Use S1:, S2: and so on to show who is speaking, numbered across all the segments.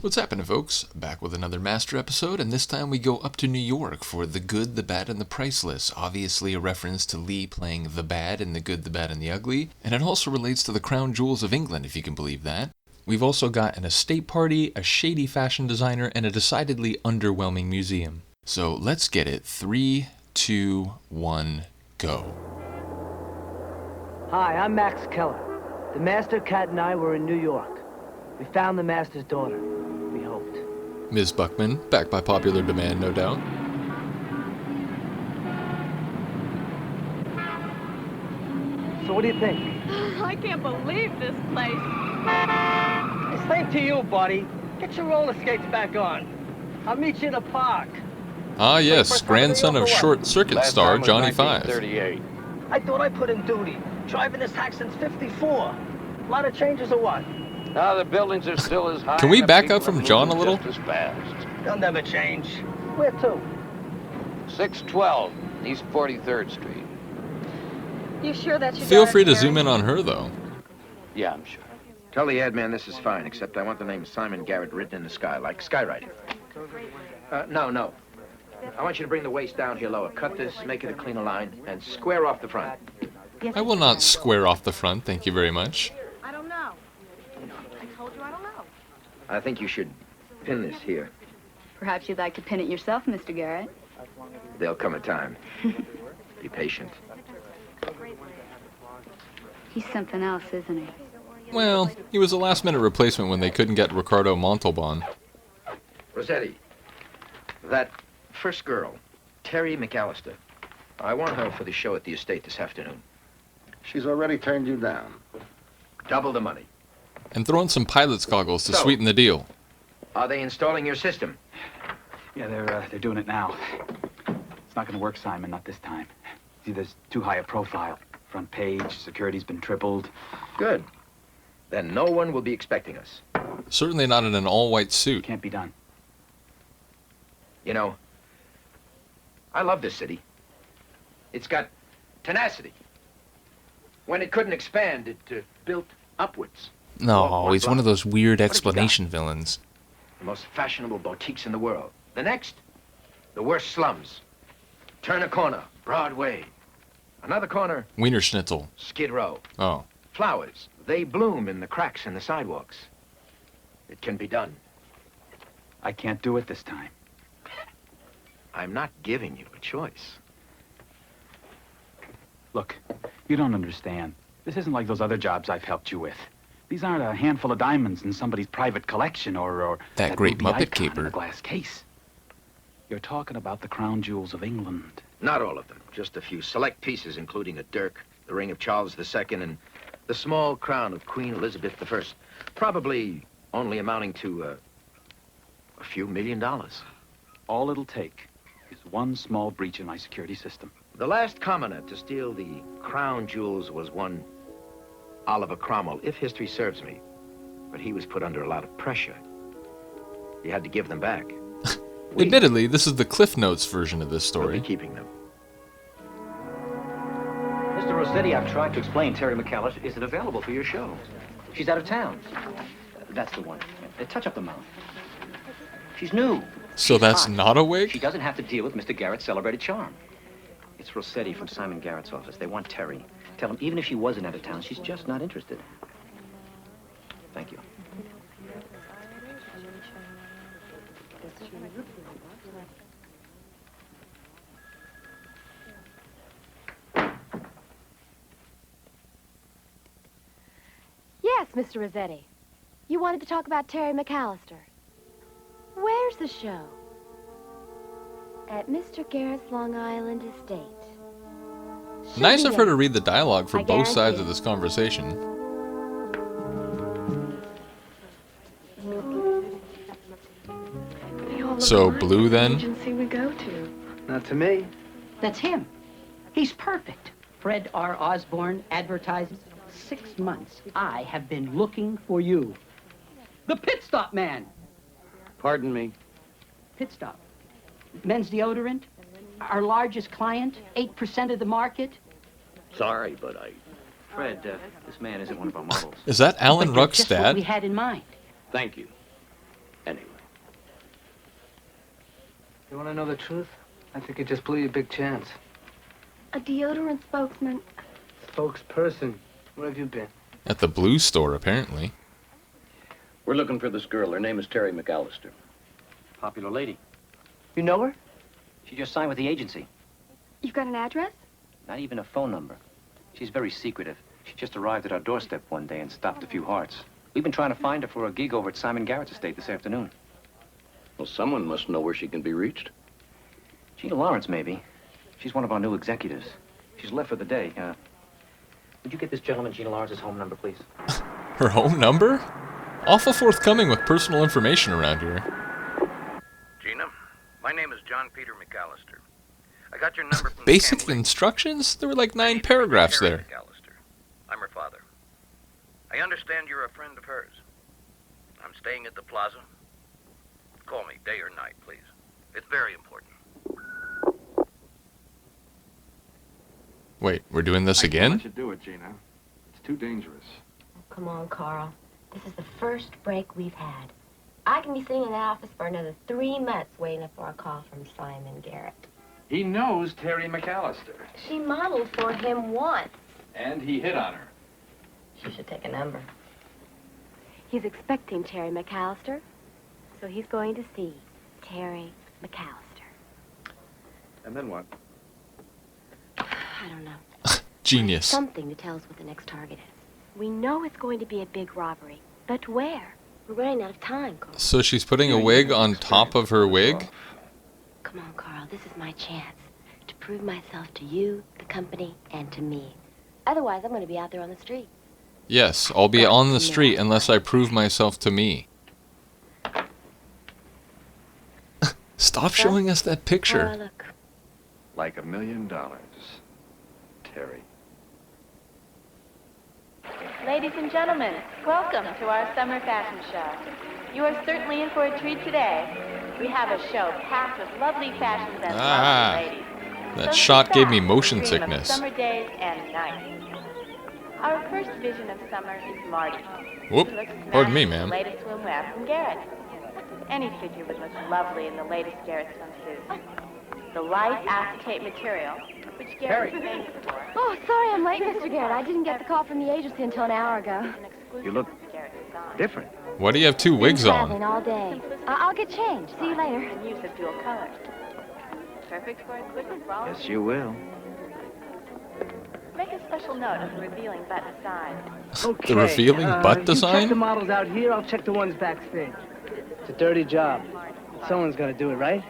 S1: What's happening, folks? Back with another Master episode, and this time we go up to New York for The Good, the Bad, and the Priceless. Obviously a reference to Lee playing the bad in The Good, the Bad, and the Ugly, and it also relates to the crown jewels of England, if you can believe that. We've also got an estate party, a shady fashion designer, and a decidedly underwhelming museum. So let's get it. 3, 2, 1, go.
S2: Hi, I'm Max Keller. The Master, Cat, and I were in New York. We found the Master's daughter. We hoped.
S1: Ms. Buckman, back by popular demand, no doubt.
S2: So what do you think?
S3: I can't believe this place.
S2: Same to you, buddy. Get your roller skates back on. I'll meet you in the park.
S1: Ah yes, grandson of short circuit star Johnny Five.
S4: 1938.
S2: I thought I put in duty. Driving this hack since '54. A lot of changes or what?
S4: Now the buildings are still as high.
S1: Can we
S4: and the
S1: back
S4: people
S1: up from
S4: are
S1: John a
S4: moving
S1: little?
S4: Just as fast.
S2: They'll never change. Where to?
S4: 612 East 43rd Street.
S3: You sure that's your
S1: Feel
S3: daughter,
S1: free to
S3: Terri?
S1: zoom in on her, though.
S4: Yeah, I'm sure.
S5: Tell the ad man this is fine, except I want the name Simon Garrett written in the sky, like skywriting. No. I want you to bring the waist down here lower. Cut this, make it a cleaner line, and square off the front.
S1: I will not square off the front, thank you very much.
S3: I don't know. I told you I don't know.
S5: I think you should pin this here.
S6: Perhaps you'd like to pin it yourself, Mr. Garrett.
S5: There'll come a time. Be patient.
S6: He's something else, isn't he?
S1: Well, he was a last-minute replacement when they couldn't get Ricardo Montalban.
S5: Rossetti, that first girl, Terri McAlister, I want her for the show at the estate this afternoon.
S7: She's already turned you down.
S5: Double the money.
S1: And throw in some pilot's goggles to
S5: So-
S1: sweeten the deal.
S5: Are they installing your system?
S8: Yeah, they're doing it now. It's not gonna work, Simon, not this time. See, there's too high a profile. Front page, security's been tripled.
S5: Good. Then no one will be expecting us.
S1: Certainly not in an all-white suit.
S8: Can't be done.
S5: You know, I love this city. It's got tenacity. When it couldn't expand, it built upwards.
S1: No,
S5: One
S1: he's one of
S5: block.
S1: those weird
S5: What have you
S1: explanation villains.
S5: The most fashionable boutiques in the world. The next, the worst slums. Turn a corner, Broadway. Another corner,
S1: Wiener Schnitzel.
S5: Skid Row.
S1: Oh.
S5: Flowers, they bloom in the cracks in the sidewalks. It can be done.
S8: I can't do it this time.
S5: I'm not giving you a choice.
S8: Look, you don't understand. This isn't like those other jobs I've helped you with. These aren't a handful of diamonds in somebody's private collection or
S1: That great
S8: ruby
S1: Muppet
S8: icon in
S1: caper.
S8: a glass case. You're talking about the crown jewels of England.
S5: Not all of them, just a few select pieces, including a dirk, the ring of Charles II, and the small crown of Queen Elizabeth I. Probably only amounting to a few $1 million.
S8: All it'll take is one small breach in my security system.
S5: The last commoner to steal the crown jewels was one Oliver Cromwell, if history serves me. But he was put under a lot of pressure. He had to give them back. We
S1: Admittedly, this is the Cliff Notes version of this
S5: will be
S1: story.
S5: keeping them.
S9: Mr. Rossetti, I've tried to explain Terri McAlister isn't available for your show. She's out of town. That's the one. Touch up the mouth. She's new.
S1: So
S9: She's
S1: that's
S9: hot.
S1: not a
S9: She
S1: wig?
S9: doesn't have to deal with Mr. Garrett's celebrated charm. It's Rossetti from Simon Garrett's office. They want Terri. Tell them even if she wasn't out of town, she's just not interested. Thank you.
S3: Yes, Mr. Rossetti. You wanted to talk about Terri McAlister. Where's the show? At Mr. Garrett's Long Island estate. Should
S1: Nice
S3: be
S1: of her to
S3: there.
S1: read the dialogue for
S3: I
S1: both sides
S3: guarantee
S1: of
S3: it.
S1: this conversation.
S3: They all look
S1: So,
S3: alike
S1: Blue,
S3: at the
S1: then?
S3: agency we go to.
S2: Not to me.
S10: That's him. He's perfect. Fred R. Osborne advertises 6 months. I have been looking for you. The Pit Stop Man.
S4: Pardon me?
S10: Pit Stop. Men's deodorant. Our largest client. 8% of the market.
S4: Sorry, but I...
S9: Fred, this man isn't one of our models.
S1: Is that Alan
S10: But you're
S1: Ruck's
S10: just what we
S1: dad?
S10: had in mind.
S4: Thank you. Anyway.
S2: You want to know the truth? I think it just blew you a big chance.
S3: A deodorant spokesman.
S2: Spokesperson. Where have you been?
S1: At the Blues store, apparently.
S4: We're looking for this girl. Her name is Terri McAlister.
S9: Popular lady.
S2: You know her?
S9: She just signed with the agency.
S3: You've got an address?
S9: Not even a phone number. She's very secretive. She just arrived at our doorstep one day and stopped a few hearts. We've been trying to find her for a gig over at Simon Garrett's estate this afternoon.
S4: Well, someone must know where she can be reached.
S9: Gina Lawrence, maybe. She's one of our new executives. She's left for the day. Would you get this gentleman Gina Lawrence's home number, please?
S1: Her home number? Awful forthcoming with personal information around here.
S11: Gina, my name is John Peter McAlister. I got your number from
S1: Basic
S11: the
S1: instructions? There were like 9 paragraphs
S11: Terri
S1: there.
S11: McAlister. I'm her father. I understand you're a friend of hers. I'm staying at the plaza. Call me day or night, please. It's very important.
S1: Wait, we're doing this
S7: I
S1: again?
S7: can't let you do it, Gina. It's too dangerous.
S3: Come on, Carl. This is the first break we've had. I can be sitting in that office for another 3 months waiting for a call from Simon Garrett.
S8: He knows Terri McAlister.
S3: She modeled for him once.
S8: And he hit on her.
S3: She should take a number. He's expecting Terri McAlister, so he's going to see Terri McAlister.
S7: And then what?
S3: I don't know.
S1: Genius.
S3: Something to tell us what the next target is. We know it's going to be a big robbery, but where? We're running out of time, Carl.
S1: So she's putting a wig on top of her wig?
S3: Come on, Carl. This is my chance to prove myself to you, the company, and to me. Otherwise, I'm going to be out there on the street.
S1: Yes, I'll be on the street unless I prove myself to me. Stop showing us that
S3: How do I
S1: picture.
S3: look?
S7: Like $1 million. Terri.
S12: Ladies and gentlemen, welcome to our summer fashion show. You are certainly in for a treat today. We have a show packed with lovely fashions and lovely ladies.
S1: That
S12: So
S1: shot
S12: sit
S1: gave
S12: back
S1: me
S12: and
S1: motion
S12: dream of
S1: sickness.
S12: Summer days and nights. Our first vision of summer is Marty.
S1: Whoop,
S12: He looks
S1: pardon me,
S12: smashed in
S1: ma'am.
S12: the latest swimwear from Garrett. Any figure would look lovely in the latest Garrett swimsuit. The light acetate material, which Garrett is famous for.
S3: Oh, sorry I'm late, Mr. Garrett. I didn't get the call from the agency until an hour ago.
S12: An exclusive
S5: You look
S12: Garrett design.
S5: different.
S1: Why do you have 2 wigs
S3: Been traveling
S1: on?
S3: all day. I'll get changed. See you later.
S12: And use of dual colors. Perfect for a quick brawl.
S5: Yes, you will.
S12: Make a special note of the revealing butt design.
S2: Okay.
S1: The revealing butt
S2: You check
S1: design?
S2: the models out here, I'll check the ones backstage. It's a dirty job. Someone's gonna do it, right?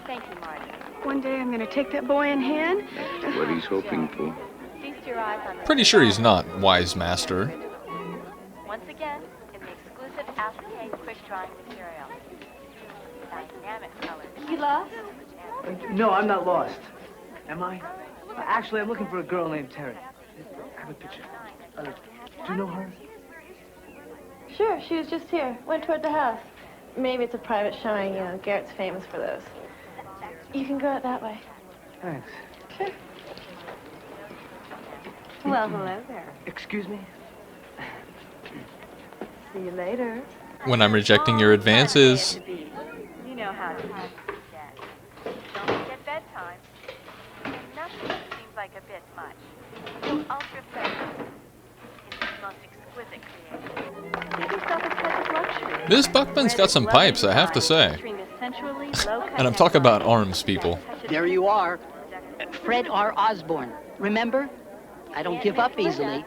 S12: Thank you, Marty.
S6: One day I'm going to take that boy in hand.
S4: That's what he's hoping for.
S12: Feast your eyes on the
S1: Pretty sure he's not wise master.
S12: Once again, in the exclusive acetate quick drying material. Dynamic colors.
S3: You lost?
S2: No, I'm not lost. Am I? Actually, I'm looking for a girl named Terri. I have a picture. Do you know her?
S13: Sure, she was just here. Went toward the house. Maybe it's a private showing, you know, Garrett's famous for those. You can go out that way.
S2: Thanks.
S13: Sure. Well, hello there.
S2: Excuse me?
S13: See you later.
S1: When I'm rejecting your advances.
S12: You know how to get. Don't forget bedtime. And nothing seems like a bit much. So ultra feminine. It's the most exquisite creation. Give yourself a touch of luxury.
S1: Miss Buckman's got some pipes, I have to say. And I'm talking about arms, people.
S10: There you are. Fred R. Osborne. Remember? I don't give up easily.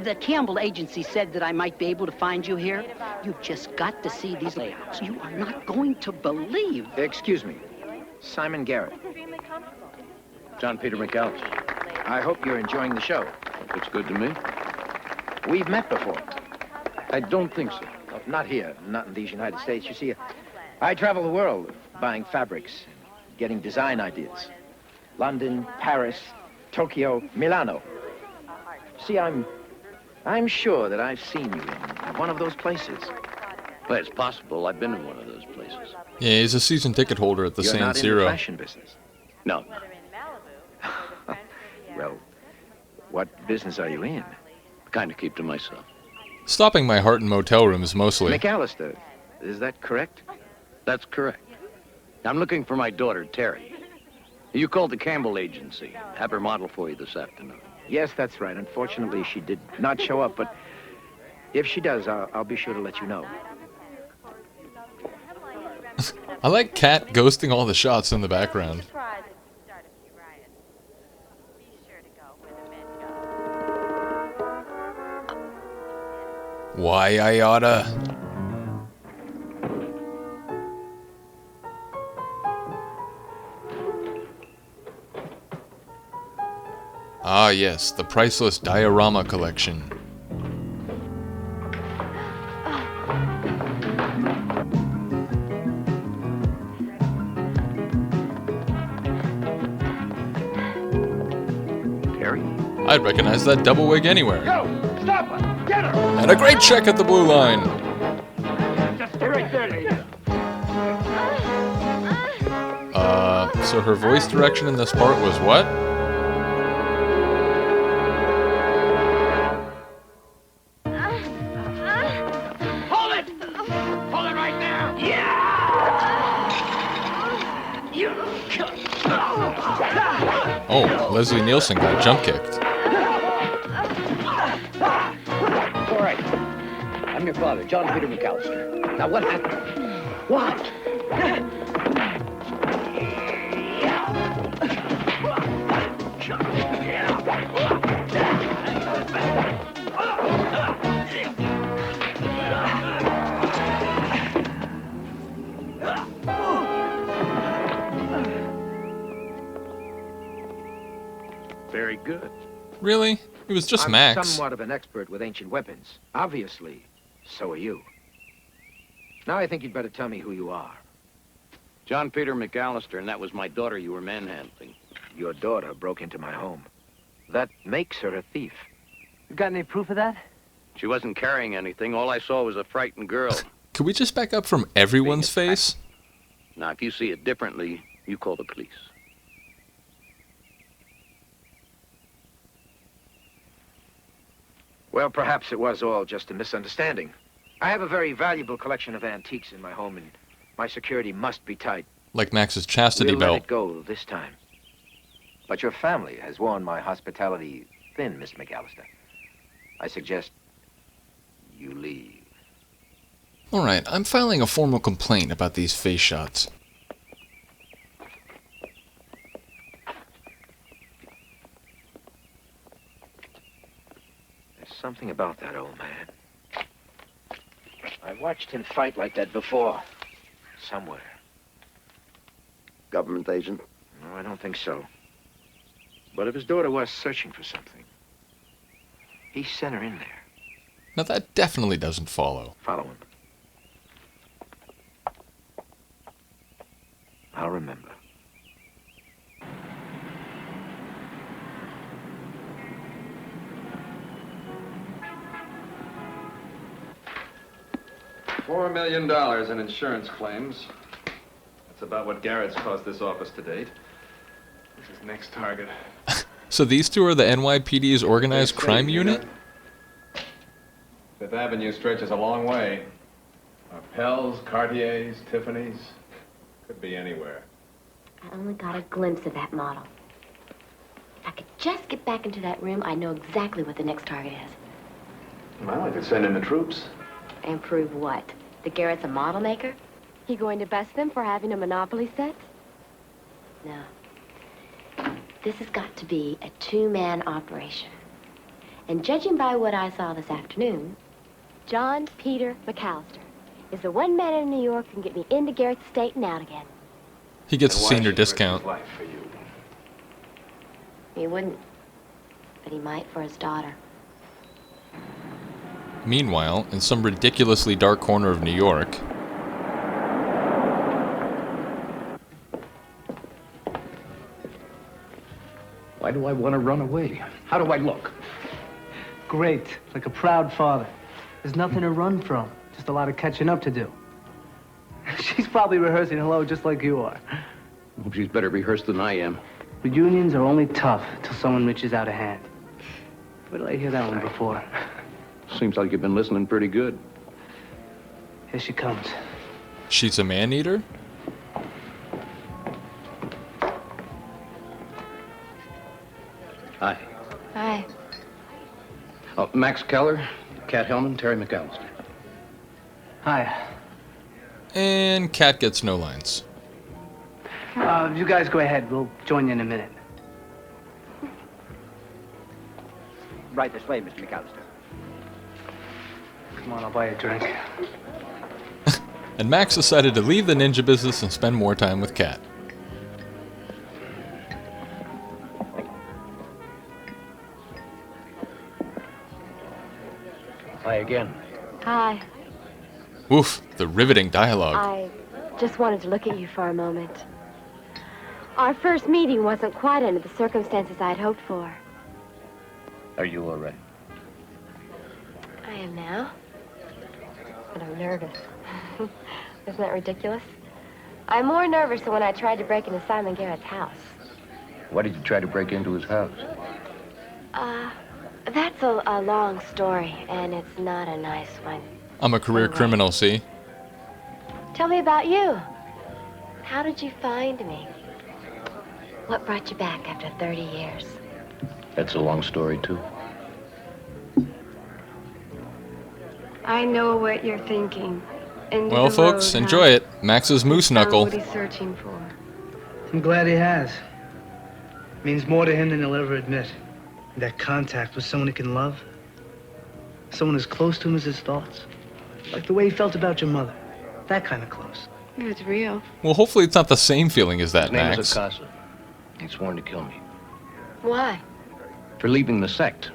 S10: The Campbell agency said that I might be able to find you here. You've just got to see these layouts. You are not going to believe.
S5: Excuse me. Simon Garrett.
S4: John Peter McAlister.
S5: I hope you're enjoying the show.
S4: Looks good to me.
S5: We've met before.
S4: I don't think so.
S5: Not here, not in these United States. You see, I travel the world buying fabrics, getting design ideas. London, Paris, Tokyo, Milano. See, I'm sure that I've seen you in one of those places.
S4: Well, it's possible. I've been in one of those places.
S1: Yeah, he's a season ticket holder at the
S5: You're
S1: San
S5: not in the
S1: Siro.
S5: fashion business.
S4: No.
S5: Well, what business are you in?
S4: Kind of keep to myself.
S1: Stopping my heart in motel rooms mostly.
S5: McAlister, Is that correct?
S11: That's correct. I'm looking for my daughter, Terri. You called the Campbell agency. Have her model for you this afternoon.
S5: Yes, that's right. Unfortunately, she did not show up, but if she does, I'll be sure to let you know.
S1: I like Kat ghosting all the shots in the background. Why I oughta. Ah yes, the Priceless diorama collection.
S5: Terri?
S1: I'd recognize that double wig anywhere.
S5: Go! Stop her! Get her!
S1: And a great check at the blue line.
S5: Just stay right there, lady.
S1: So her voice direction in this part was what?
S5: Hold it! Hold it right now! Yeah!
S1: Oh, Leslie Nielsen got jump kicked.
S4: All right. I'm your father, John Peter McAlister. Now, what happened? What?
S5: Very good.
S1: Really? It was just
S5: I'm
S1: Max.
S5: somewhat of an expert with ancient weapons. Obviously, so are you. Now I think you'd better tell me who you are.
S11: John Peter McAlister, and that was my daughter you were manhandling.
S5: Your daughter broke into my home. That makes her a thief.
S2: You got any proof of that?
S11: She wasn't carrying anything. All I saw was a frightened girl.
S1: Could we just back up from everyone's face?
S11: Now, if you see it differently, you call the police.
S5: Well, perhaps it was all just a misunderstanding. I have a very valuable collection of antiques in my home, and my security must be tight.
S1: Like Max's chastity
S5: We'll
S1: belt.
S5: let it go this time. But your family has worn my hospitality thin, Miss McAlister. I suggest you leave.
S1: Alright, I'm filing a formal complaint about these face shots.
S5: There's something about that old man. I watched him fight like that before. Somewhere.
S14: Government agent?
S5: No, I don't think so. But if his daughter was searching for something, he sent her in there.
S1: Now that definitely doesn't follow.
S5: Follow him. I'll remember.
S7: $4 million in insurance claims. That's about what Garrett's cost this office to date. This is next target.
S1: So these two are the NYPD's organized crime unit?
S7: Fifth Avenue stretches a long way. Pell's, Cartier's, Tiffany's. Could be anywhere.
S3: I only got a glimpse of that model. If I could just get back into that room, I know exactly what the next target is.
S7: Well, I could send in the troops.
S3: And prove what? That Garrett's a model maker? He going to bust them for having a monopoly set? No. This has got to be a two-man operation. And judging by what I saw this afternoon, John Peter McAlister is the one man in New York who can get me into Garrett's estate and out again.
S1: He gets a senior discount.
S7: Life for you.
S3: He wouldn't, but he might for his daughter.
S1: Meanwhile, in some ridiculously dark corner of New York...
S4: Why do I want to run away? How do I look?
S2: Great, like a proud father. There's nothing to run from, just a lot of catching up to do. She's probably rehearsing hello just like you are.
S11: Hope she's better rehearsed than I am.
S2: Reunions are only tough till someone reaches out a hand. Where did I hear that one before?
S11: Seems like you've been listening pretty good.
S2: Here she comes.
S1: She's a man-eater?
S4: Hi.
S3: Hi.
S4: Oh, Max Keller, Cat Hellman, Terri McAlister.
S2: Hi.
S1: And Cat gets no lines.
S2: You guys go ahead. We'll join you in a minute.
S9: Right this way, Mr. McAlister.
S2: Come on, I'll buy you a drink.
S1: And Max decided to leave the ninja business and spend more time with Cat.
S4: Hi again.
S3: Hi.
S1: Oof, the riveting dialogue.
S3: I just wanted to look at you for a moment. Our first meeting wasn't quite under the circumstances I'd hoped for.
S4: Are you all right?
S3: I am now. But I'm nervous. Isn't that ridiculous? I'm more nervous than when I tried to break into Simon Garrett's house.
S4: Why did you try to break into his house?
S3: That's a long story, and it's not a nice one.
S1: I'm a career criminal, see?
S3: Tell me about you. How did you find me? What brought you back after 30 years?
S4: That's a long story, too.
S6: I know what you're thinking.
S1: Well, folks, enjoy it. Max's moose knuckle.
S6: What he's searching for.
S2: I'm glad he has. Means more to him than he'll ever admit. That contact with someone he can love. Someone as close to him as his thoughts. Like the way he felt about your mother. That kind of close.
S6: It's real.
S1: Well, hopefully it's not the same feeling as that,
S4: His name is
S1: Max.
S4: Akasa. He's sworn to kill me.
S3: Why?
S4: For leaving the sect.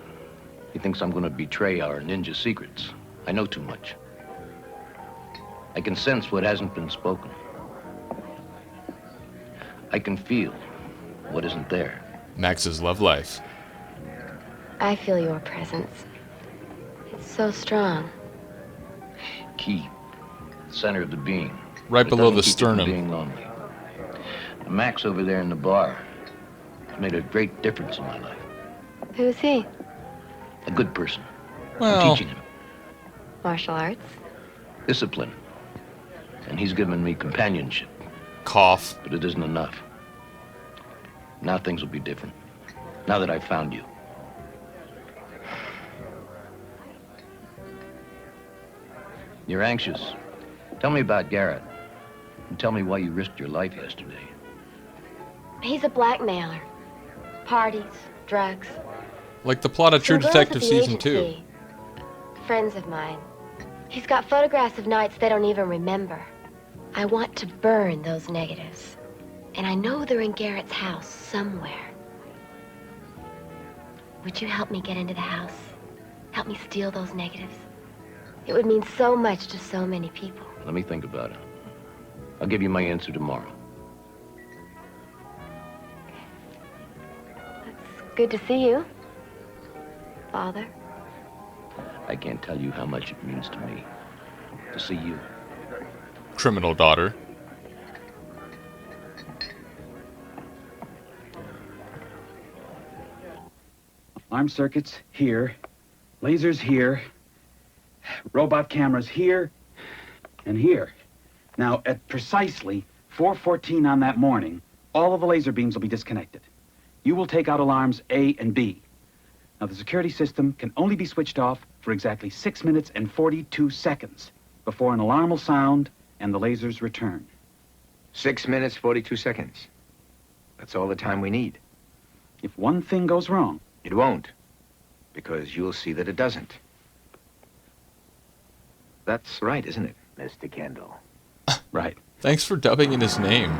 S4: He thinks I'm going to betray our ninja secrets. I know too much. I can sense what hasn't been spoken. I can feel what isn't there.
S1: Max's love life.
S3: I feel your presence. It's so strong.
S4: Key. Center of the being.
S1: Right
S4: It
S1: below
S4: doesn't
S1: the
S4: keep you from
S1: sternum.
S4: Being lonely. Max over there in the bar has made a great difference in my life.
S3: Who's he?
S4: A good person.
S1: Well,
S4: I'm teaching him
S3: Martial arts?
S4: discipline. And he's given me companionship.
S1: Cough.
S4: But it isn't enough. Now things will be different. Now that I've found you. You're anxious. Tell me about Garrett. And tell me why you risked your life yesterday.
S3: He's a blackmailer. Parties, drugs.
S1: Like the plot of True
S3: Some girls
S1: Detective
S3: at the
S1: Season 2.
S3: agency, friends of mine. He's got photographs of nights they don't even remember. I want to burn those negatives. And I know they're in Garrett's house somewhere. Would you help me get into the house? Help me steal those negatives? It would mean so much to so many people.
S4: Let me think about it. I'll give you my answer tomorrow.
S3: It's good to see you, Father.
S4: I can't tell you how much it means to me to see you.
S1: Criminal daughter.
S8: Alarm circuits here, lasers here, robot cameras here, and here. Now, at precisely 4:14 on that morning, all of the laser beams will be disconnected. You will take out alarms A and B. Now, the security system can only be switched off for exactly 6 minutes and 42 seconds before an alarm will sound and the lasers return.
S5: 6 minutes, 42 seconds. That's all the time we need.
S8: If one thing goes wrong...
S5: It won't, because you'll see that it doesn't. That's right, isn't it, Mr. Kendall?
S8: Right.
S1: Thanks for dubbing in his name.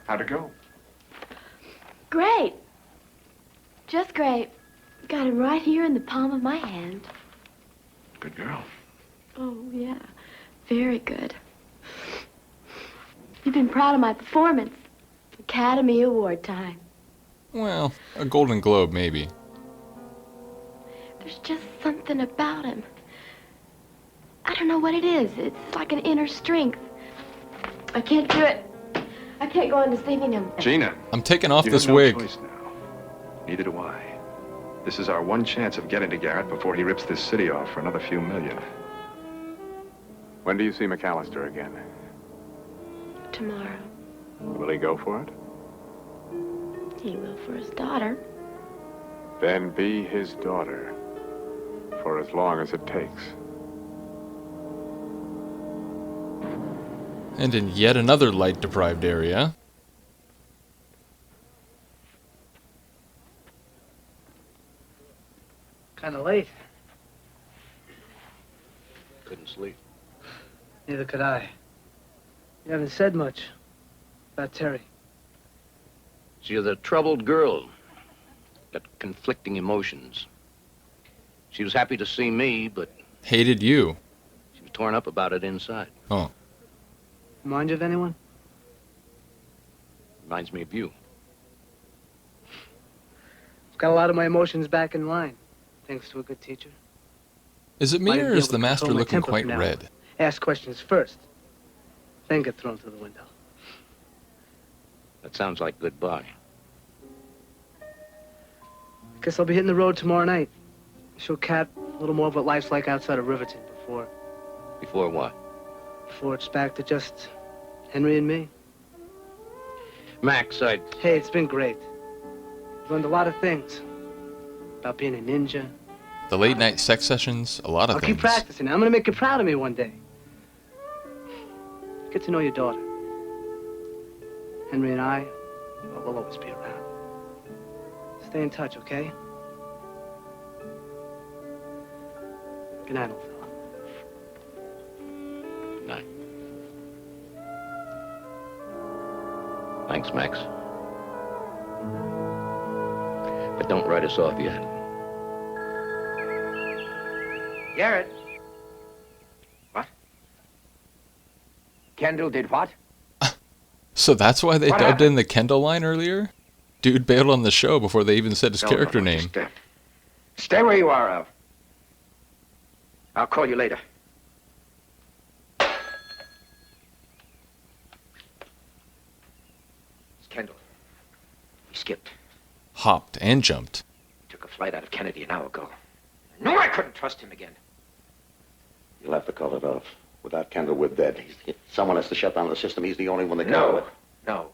S7: How'd it go?
S3: Great. Just great. Got him right here in the palm of my hand.
S7: Good girl.
S3: Oh, yeah. Very good. You've been proud of my performance. Academy Award time.
S1: Well, a Golden Globe, maybe.
S3: There's just something about him. I don't know what it is. It's like an inner strength. I can't do it. I can't go on deceiving him.
S7: Gina.
S1: I'm taking off
S7: you
S1: this
S7: have no
S1: wig.
S7: choice now. Neither do I. This is our one chance of getting to Garrett before he rips this city off for another few million. When do you see McAlister again?
S6: Tomorrow.
S7: Will he go for it?
S6: He will for his daughter.
S7: Then be his daughter. For as long as it takes.
S1: And in yet another light-deprived area...
S2: Kind of late.
S4: Couldn't sleep.
S2: Neither could I. You haven't said much about Terri.
S4: She's a troubled girl. Got conflicting emotions. She was happy to see me, but...
S1: Hated you.
S4: She was torn up about it inside.
S1: Oh.
S2: Remind you of anyone?
S4: Reminds me of you.
S2: I've got a lot of my emotions back in line, thanks to a good teacher.
S1: Is it me, or is the master looking quite red?
S2: Ask questions first, then get thrown through the window.
S4: That sounds like goodbye.
S2: Guess I'll be hitting the road tomorrow night. Show Kat a little more of what life's like outside of Riveting before...
S4: Before what?
S2: Before it's back to just Henry and me.
S4: Max,
S2: Hey, it's been great. I've learned a lot of things. About being a ninja.
S1: The late-night sex sessions, a lot of
S2: I'll
S1: things.
S2: keep practicing. I'm gonna make you proud of me one day. Get to know your daughter. Henry and I, well, we'll always be around. Stay in touch, okay? Good night, old fella.
S4: Good night. Thanks, Max. But don't write us off yet.
S5: Garrett. What? Kendall did what?
S1: So that's why they dubbed in the Kendall line earlier? Dude bailed on the show before they even said his character name.
S5: Just, stay where you are, Al. I'll call you later. It's Kendall. He skipped.
S1: Hopped and jumped.
S5: Took a flight out of Kennedy an hour ago. I knew I couldn't trust him again.
S14: You'll have to call it off. Without Kendall, we're dead. Someone has to shut down the system. He's the only one that can do it.
S5: No.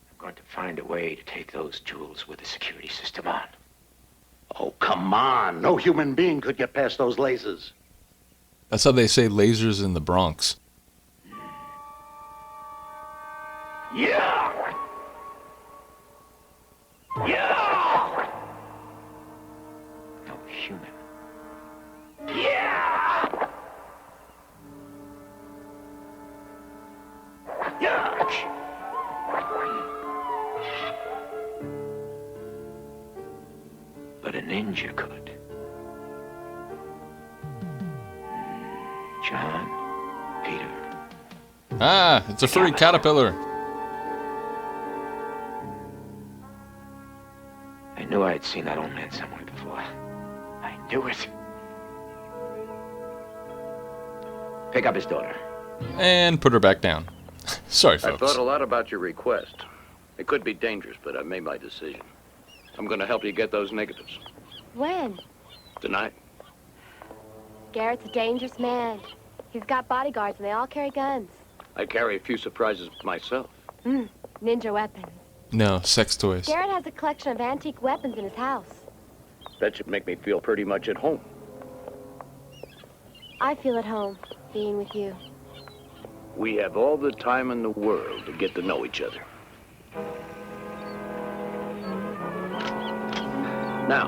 S5: I'm going to find a way to take those jewels with the security system on.
S14: Oh, come on. No human being could get past those lasers.
S1: That's how they say lasers in the Bronx.
S5: Yeah! Yeah! No human. Yeah! Yeah! But a ninja could. John Peter.
S1: Ah, it's a furry caterpillar.
S5: I knew I had seen that old man somewhere before. I knew it. Pick up his daughter.
S1: And put her back down. Sorry,
S4: I
S1: folks.
S4: thought a lot about your request. It could be dangerous, but I've made my decision. I'm going to help you get those negatives.
S3: When?
S4: Tonight.
S3: Garrett's a dangerous man. He's got bodyguards and they all carry guns.
S4: I carry a few surprises myself.
S3: Ninja weapons.
S1: No, sex toys.
S3: Garrett has a collection of antique weapons in his house.
S4: That should make me feel pretty much at home.
S3: I feel at home being with you.
S4: We have all the time in the world to get to know each other. Now,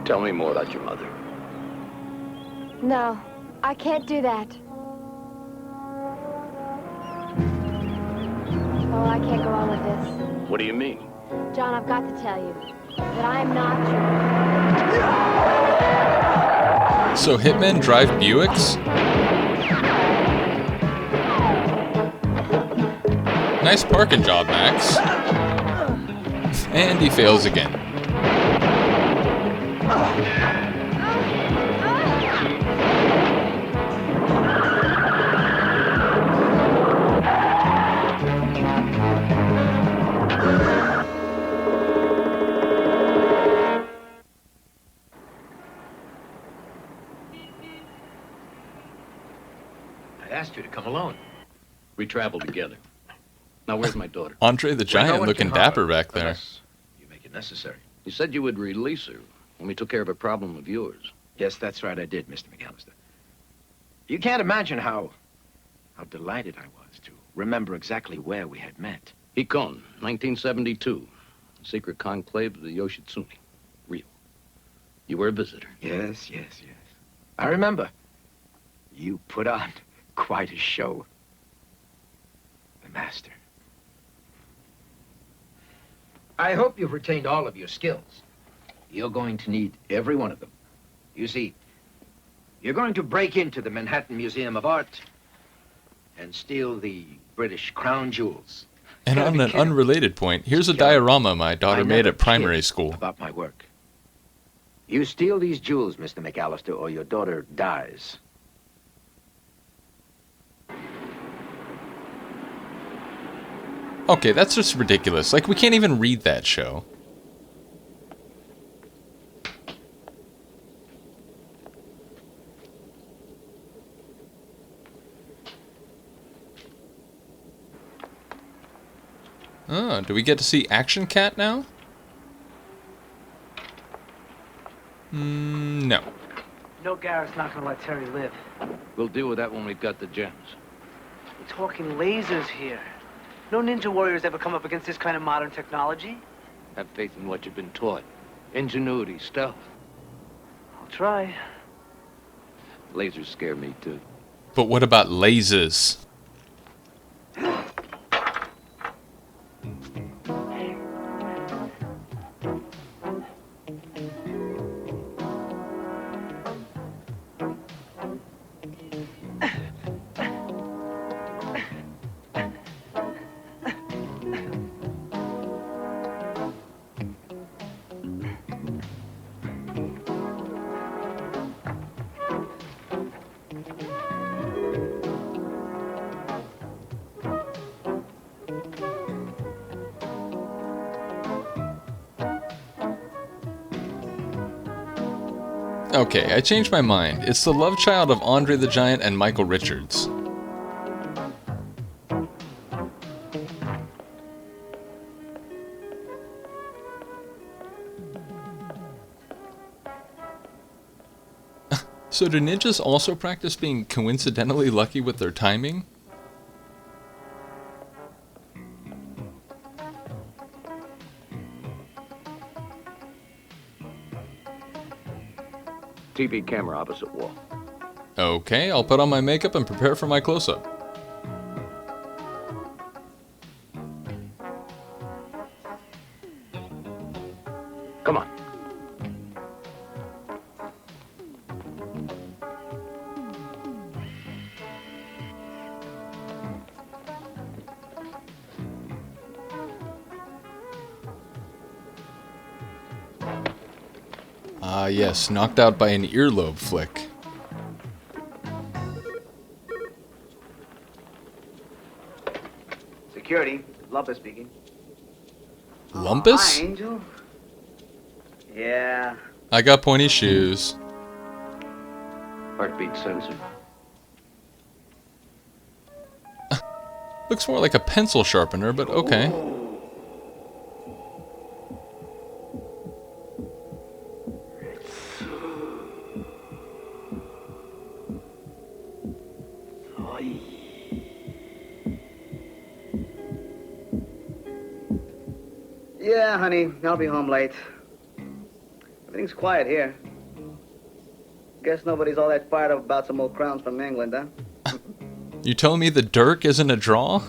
S4: tell me more about your mother.
S3: No, I can't do that. Oh, I can't go on with this.
S4: What do you mean?
S3: John, I've got to tell you that I'm not your...
S1: So hitmen drive Buicks? Nice parking job, Max. And he fails again.
S9: asked you to come alone.
S4: We traveled together. Now, where's my daughter?
S1: Andre the Giant looking dapper back there.
S9: Unless you make it necessary.
S4: You said you would release her when we took care of a problem of yours.
S5: Yes, that's right, I did, Mr. McAlister. You can't imagine how delighted I was to remember exactly where we had met.
S4: Hikon, 1972. Secret conclave of the Yoshitsune. Rio. You were a visitor.
S5: Yes. I remember. You put on quite a show. The master. I hope you've retained all of your skills. You're going to need every one of them. You see, you're going to break into the Manhattan Museum of Art and steal the British crown jewels.
S1: And on an unrelated point, here's a diorama my daughter made at primary school.
S5: About my work. You steal these jewels, Mr. McAlister, or your daughter dies.
S1: Okay, that's just ridiculous. Like, we can't even read that show. Oh, do we get to see Action Cat now? No.
S2: No, Garrett's not gonna let Terri live.
S4: We'll deal with that when we've got the gems.
S2: We're talking lasers here. No ninja warriors ever come up against this kind of modern technology.
S4: Have faith in what you've been taught. Ingenuity, stealth.
S2: I'll try.
S4: Lasers scare me, too.
S1: But what about lasers? Okay, I changed my mind. It's the love child of Andre the Giant and Michael Richards. So do ninjas also practice being coincidentally lucky with their timing?
S4: TV camera opposite wall.
S1: Okay, I'll put on my makeup and prepare for my close-up.
S4: Come on.
S1: Ah, yes, knocked out by an earlobe flick.
S2: Security, Lumpus speaking.
S1: Lumpus?
S2: Hi, Angel. Yeah.
S1: I got pointy shoes.
S4: Heartbeat sensor.
S1: Looks more like a pencil sharpener, but okay.
S2: Yeah, honey, I'll be home late. Everything's quiet here. Guess nobody's all that fired up about some old crowns from England, huh?
S1: You telling me the Dirk isn't a draw?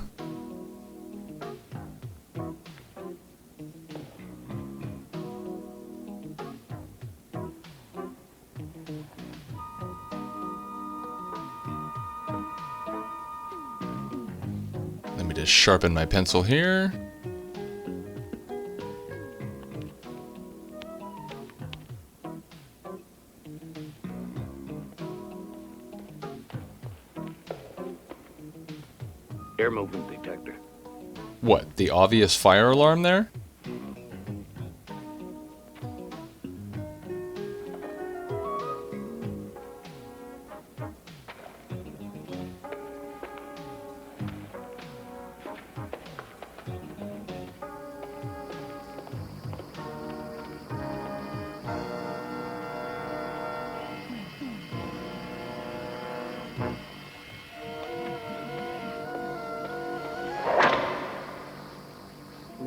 S1: Let me just sharpen my pencil here.
S4: Air movement detector.
S1: What, the obvious fire alarm there?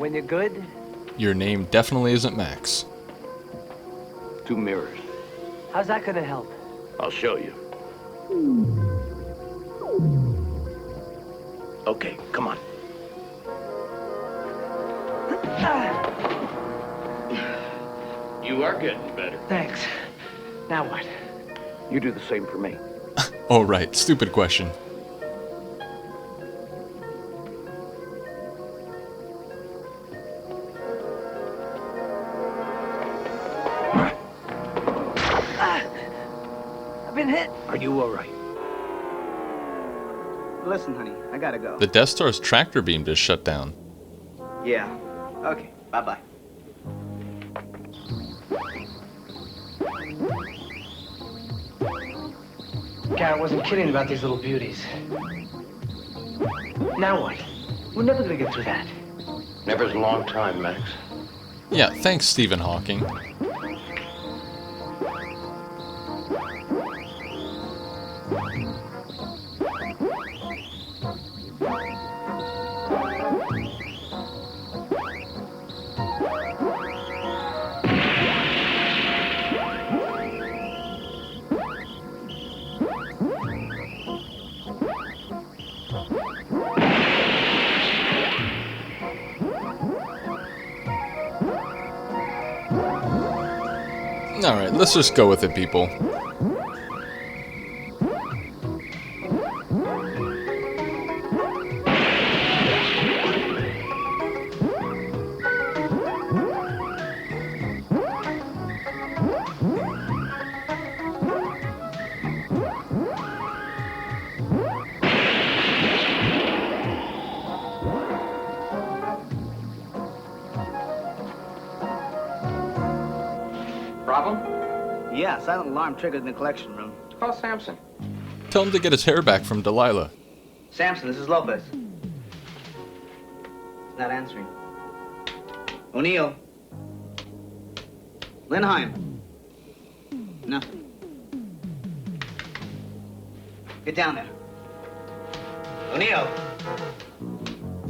S2: when you're good?
S1: Your name definitely isn't Max.
S4: 2 mirrors.
S2: How's that gonna help?
S4: I'll show you. Okay, come on. You are getting better.
S2: Thanks. Now what?
S4: You do the same for me.
S1: Oh, right. Stupid question.
S2: I've been hit.
S4: Are you all right?
S15: Listen, honey, I gotta go.
S1: The Death Star's tractor beam just shut down.
S15: Yeah. Okay, bye-bye.
S2: Garrett wasn't kidding about these little beauties. Now what? We're never gonna get through that.
S4: Never's a long time, Max.
S1: Yeah, thanks, Stephen Hawking. Alright, let's just go with it, people.
S15: Problem? Yeah, silent alarm triggered in the collection room.
S9: Call Samson.
S1: Tell him to get his hair back from Delilah.
S15: Samson, this is Lopez. Not answering. O'Neill. Linheim. Nothing. Get down there. O'Neill.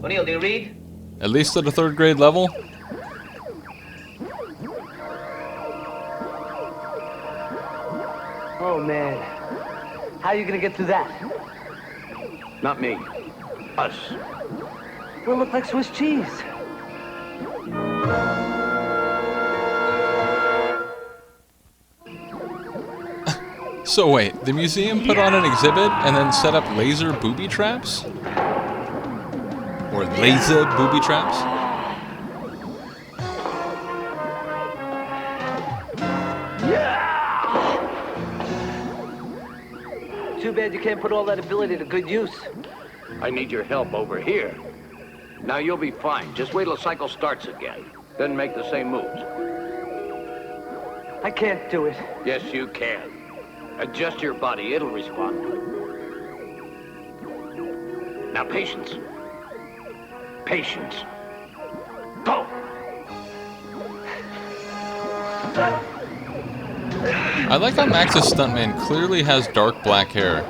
S15: O'Neill, do you read?
S1: At least at a 3rd grade level?
S2: Oh, man. How are you gonna get through that?
S4: Not me. Us.
S2: We'll look like Swiss cheese.
S1: So wait, the museum put on an exhibit and then set up laser booby traps? Or laser booby traps?
S2: Too bad you can't put all that ability to good use.
S4: I need your help over here. Now you'll be fine. Just wait till the cycle starts again. Then make the same moves.
S2: I can't do it.
S4: Yes, you can. Adjust your body. It'll respond. Now, patience. Patience. Go!
S1: I like how Max's stuntman clearly has dark black hair.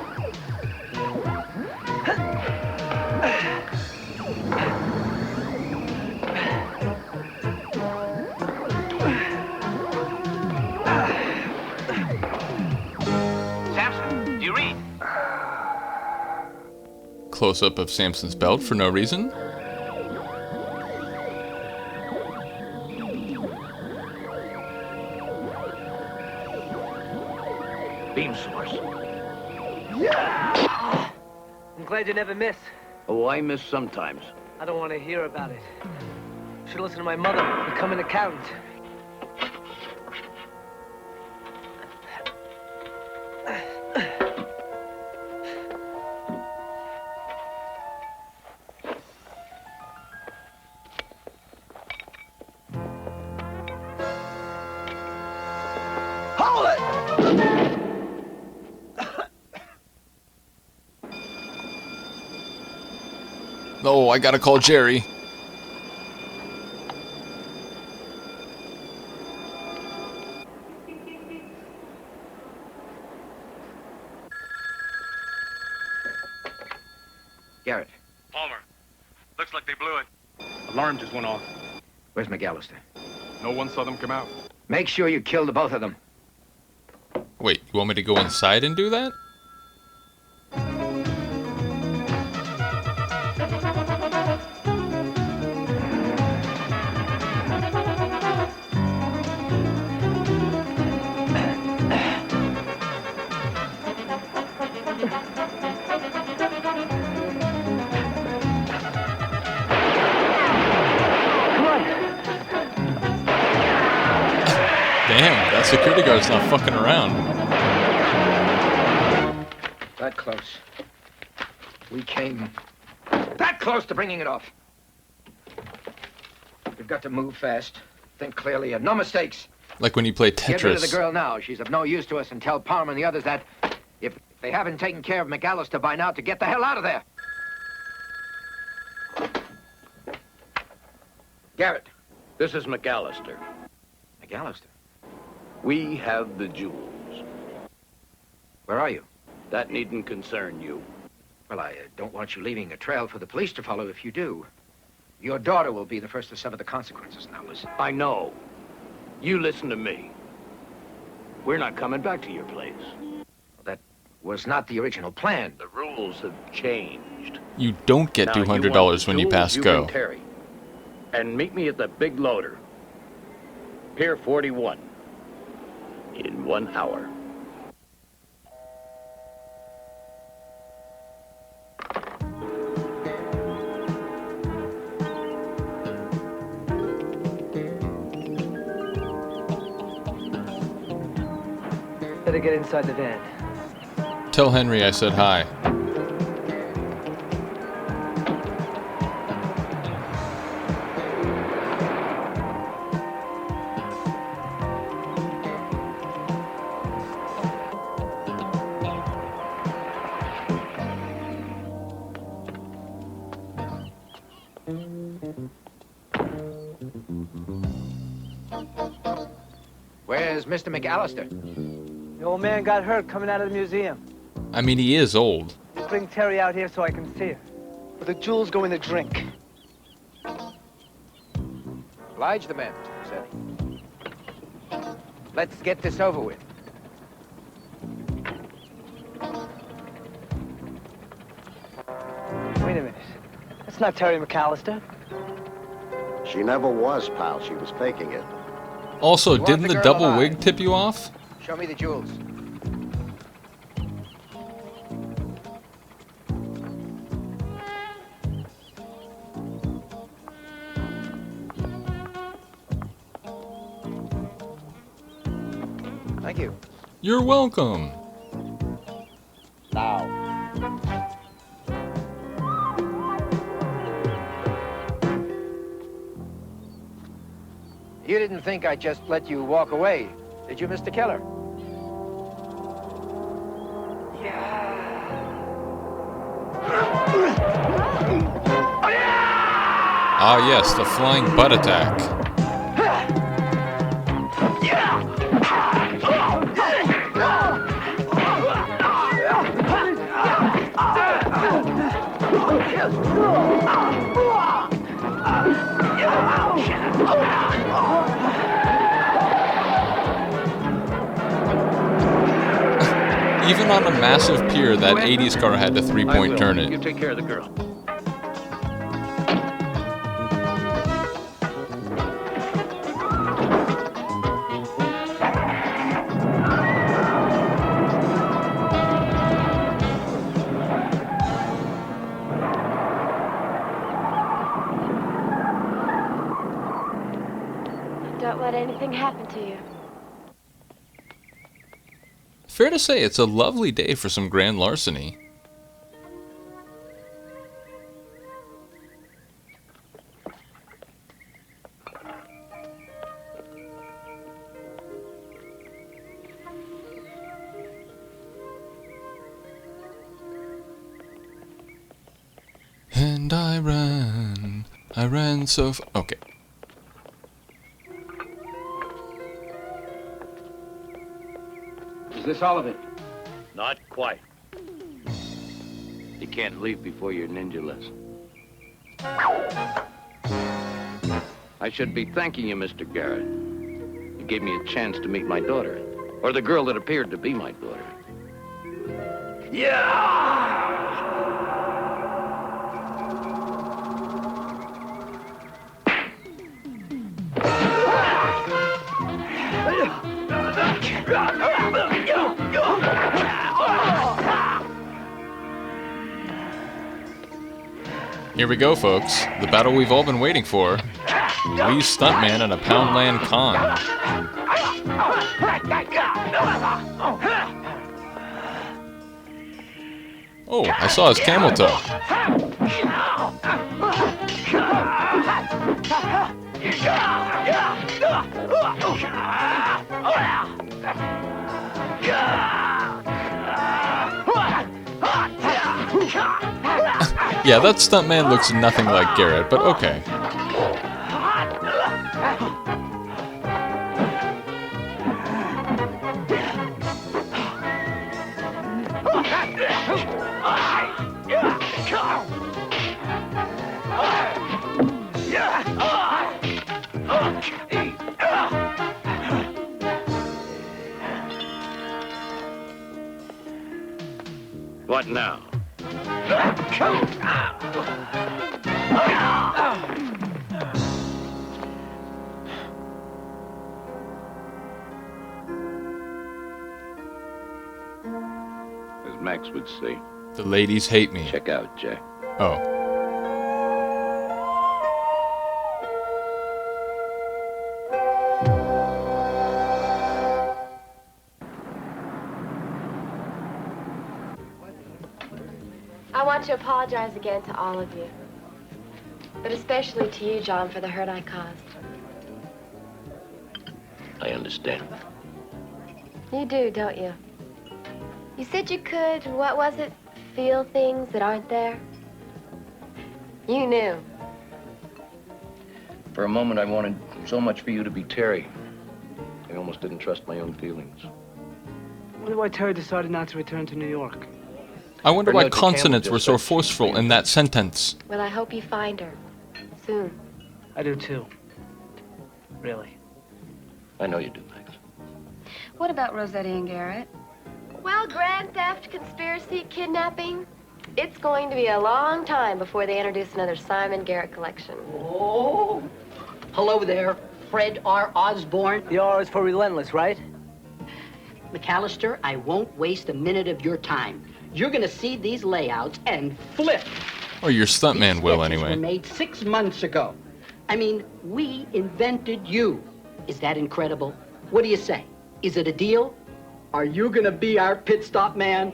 S15: Samson, do you read?
S1: Close-up of Samson's belt for no reason.
S4: Beam source.
S2: I'm glad you never miss.
S4: Oh, I miss sometimes.
S2: I don't want to hear about it. Should listen to my mother, become an accountant.
S15: Hold it!
S1: Oh, I gotta call Jerry.
S11: Garrett.
S16: Palmer. Looks like they blew it. Alarm just went off.
S5: Where's McAlister?
S7: No one saw them come out.
S5: Make sure you kill the both of them.
S1: Wait, you want me to go inside and do that? Damn, that security guard's not fucking around.
S5: That close. We came that close to bringing it off. We've got to move fast, think clearly, and no mistakes.
S1: Like when you play Tetris.
S5: Get rid of the girl now. She's of no use to us, and tell Palmer and the others that if they haven't taken care of McAlister by now, to get the hell out of there. Garrett.
S16: This is McAlister.
S5: McAlister?
S16: We have the jewels.
S5: Where are you?
S16: That needn't concern you.
S5: Well, I don't want you leaving a trail for the police to follow if you do. Your daughter will be the first to suffer the consequences now, listen.
S16: I know. You listen to me. We're not coming back to your place.
S5: That was not the original plan.
S16: The rules have changed.
S1: You don't get
S16: Now,
S1: $200 when you pass go.
S16: And Terri. And meet me at the big loader. Pier 41. In 1 hour.
S2: Better get inside the van.
S1: Tell Henry I said hi.
S5: Where's Mr. McAlister?
S2: The old man got hurt coming out of the museum.
S1: I mean, he is old.
S2: Just bring Terri out here so I can see her. But the jewels go in the drink.
S5: Oblige the man, Mr. Rossetti. Let's get this over with.
S2: Wait a minute. That's not Terri McAlister.
S14: She never was, pal. She was faking it.
S1: Also,
S5: You want
S1: didn't
S5: the
S1: the
S5: girl
S1: double
S5: alive?
S1: wig tip you off?
S5: Show me the jewels. Thank you.
S1: You're welcome.
S14: Now.
S5: You didn't think I'd just let you walk away, did you, Mr. Keller?
S1: Ah yes, the flying butt attack. Even on a massive pier, that 80s car had to three-point turn
S16: You
S1: it.
S16: take care of the girl.
S3: Don't let anything happen to you.
S1: Fair to say, it's a lovely day for some grand larceny. And I ran so okay.
S4: Is this all of it?
S16: Not quite.
S4: You can't leave before your ninja lesson. I should be thanking you, Mr. Garrett. You gave me a chance to meet my daughter. Or the girl that appeared to be my daughter.
S1: Here we go, folks. The battle we've all been waiting for. Lee's stuntman and a Poundland con. Oh, I saw his camel toe. Yeah, that stuntman looks nothing like Garrett, but okay.
S4: What now? As Max would say.
S1: The ladies hate me.
S4: Check out, Jack.
S1: Oh.
S3: I want to apologize again to all of you. But especially to you, John, for the hurt I caused.
S4: I understand.
S3: You do, don't you? You said you could, what was it? Feel things that aren't there? You knew.
S4: For a moment, I wanted so much for you to be Terri. I almost didn't trust my own feelings.
S2: I wonder why Terri decided not to return to New York.
S1: I wonder why consonants were so forceful in that sentence.
S3: Well, I hope you find her. Soon.
S2: I do too. Really.
S4: I know you do, Max.
S6: What about Rossetti and Garrett?
S3: Well, grand theft, conspiracy, kidnapping. It's going to be a long time before they introduce another Simon Garrett collection.
S10: Oh, hello there, Fred R. Osborne.
S2: The R is for relentless, right?
S10: McAlister, I won't waste a minute of your time. You're gonna see these layouts and flip.
S1: Or your stuntman will,
S10: These
S1: anyway.
S10: were made 6 months ago. I mean, we invented you. Is that incredible? What do you say? Is it a deal? Are you gonna be our pit stop man?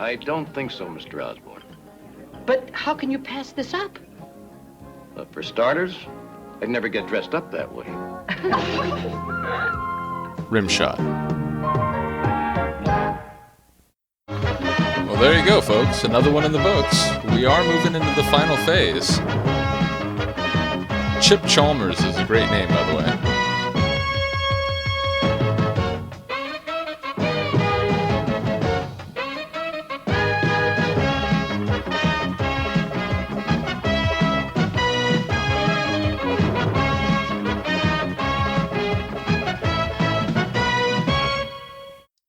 S4: I don't think so, Mr. Osborne.
S10: But how can you pass this up?
S4: For starters, I'd never get dressed up that way.
S1: Rim shot. Well, there you go, folks. Another one in the books. We are moving into the final phase. Chip Chalmers is a great name, by the way.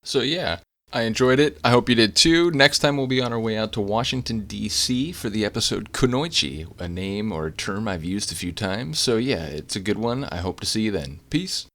S1: So yeah, I enjoyed it. I hope you did too. Next time we'll be on our way out to Washington, D.C. for the episode Kunoichi, a name or a term I've used a few times. So yeah, it's a good one. I hope to see you then. Peace.